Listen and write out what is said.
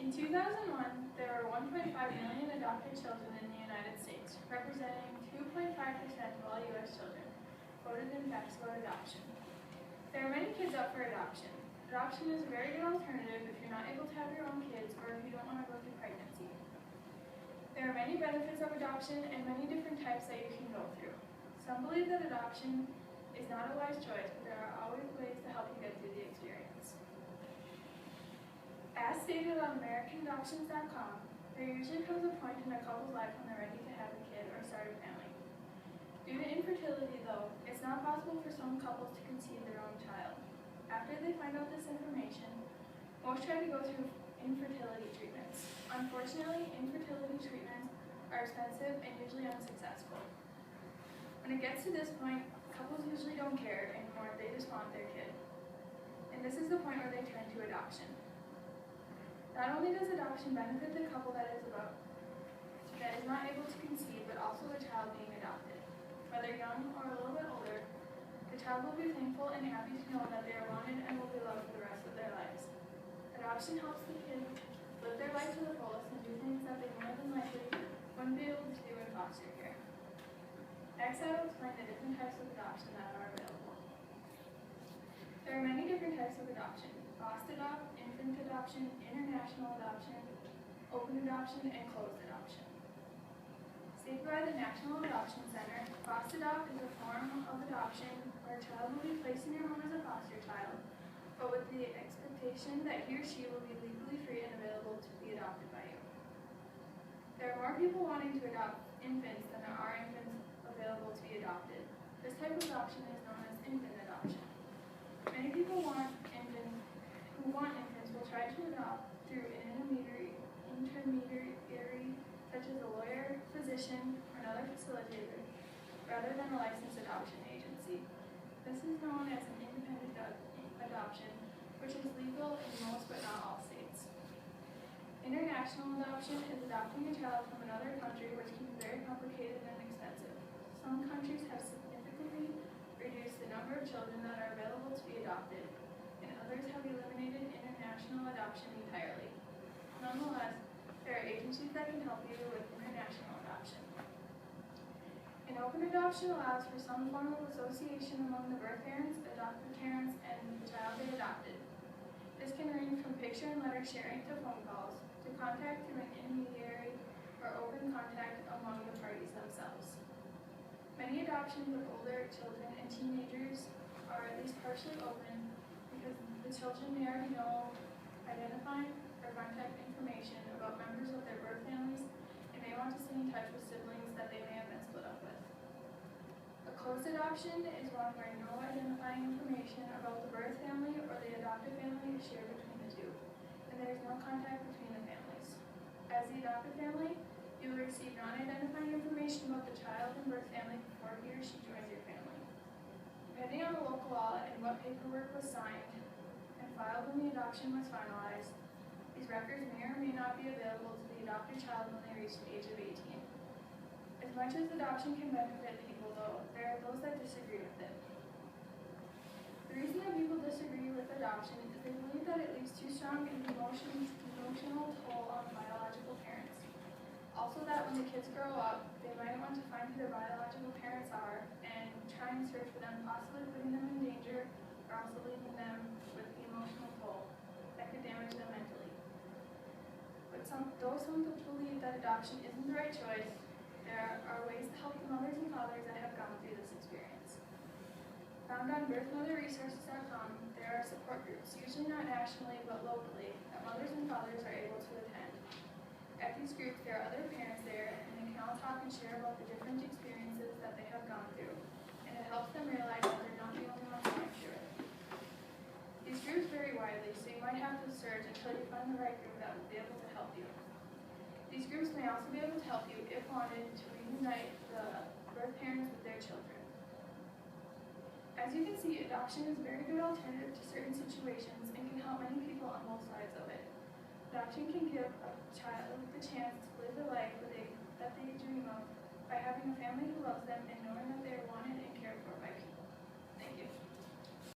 In 2001, there were 1.5 million adopted children in the United States, representing 2.5% of all U.S. children voted in favor of adoption. There are many kids up for adoption. Adoption is a very good alternative if you're not able to have your own kids or if you don't want to go through pregnancy. There are many benefits of adoption and many different types that you can go through. Some believe that adoption is not a wise choice, but there are always ways to help you get through the experience. As stated on AmericanAdoptions.com, there usually comes a point in a couple's life when they're ready to have a kid or start a family. Due to infertility, though, it's not possible for some couples to conceive their own child. After they find out this information, most try to go through infertility treatments. Unfortunately, infertility treatments are expensive and usually unsuccessful. When it gets to this point, couples usually don't care anymore, they just want their kid. And this is the point where they turn to adoption. Not only does adoption benefit the couple that is not able to conceive, but also the child being adopted. Whether young or a little bit older, the child will be thankful and happy to know that they are wanted and will be loved for the rest of their lives. Adoption helps the kids live their life to the fullest and do things that they more than likely wouldn't be able to do in foster care. Next, I will explain the different types of adoption that are available. There are many different types of adoption: foster adopt, infant adoption, international adoption, open adoption, and closed adoption. Stated by the National Adoption Center, foster adopt is a form of adoption where a child will be placed in your home as a foster child, but with the expectation that he or she will be legally free and available to be adopted by you. There are more people wanting to adopt infants than there are infants available to be adopted. This type of adoption is known as infant adoption. Many people who want infants will try to adopt through an intermediary such as a lawyer, physician, or another facilitator, rather than a licensed adoption agency. This is known as an independent adoption, which is legal in most but not all states. International adoption is adopting a child from another country, which can be very complicated and expensive. Some countries have significantly reduced the number of children that are available to be adopted, and others have eliminated international adoption entirely. Nonetheless, there are agencies that can help you with international adoption. An open adoption allows for some form of association among the birth parents, adoptive parents, and the child they adopted. This can range from picture and letter sharing to phone calls, to contact through an intermediary, or open contact among the parties themselves. Many adoptions of older children and teenagers are at least partially open because the children may already know, identify, or contact information about members of their birth families and may want to stay in touch with siblings that they may have been split up with. A closed adoption is one where no identifying information about the birth family or the adoptive family is shared between the two, and there is no contact between the families. As the adoptive family, you will receive non-identifying information about the child and birth family before he or she joins your family. Depending on the local law and what paperwork was signed and filed when the adoption was finalized, these records may or may not be available to the adopted child when they reach the age of 18. As much as adoption can benefit people, though, there are those that disagree with it. The reason that people disagree with adoption is they believe that it leaves too strong an emotional toll on biological parents. Also that when the kids grow up, they might want to find who their biological parents are and try and search for them, possibly putting them in danger or also leaving them with the emotional toll that could damage them mentally. But though some people believe that adoption isn't the right choice, there are ways to help the mothers and fathers that have gone through this experience. Found on birthmotherresources.com, there are support groups, usually not nationally but locally, that mothers and fathers are able to attend. At these groups, there are other parents there, and they can all talk and share about the different experiences that they have gone through, and it helps them realize that they're not the only ones going through it. These groups vary widely, so you might have to search until you find the right group that will be able to help you. These groups may also be able to help you, if wanted, to reunite the birth parents with their children. As you can see, adoption is a very good alternative to certain situations and can help many people on both sides of it. Adoption can give a child the chance to live the life that they dream of by having a family who loves them and knowing that they are wanted and cared for by people.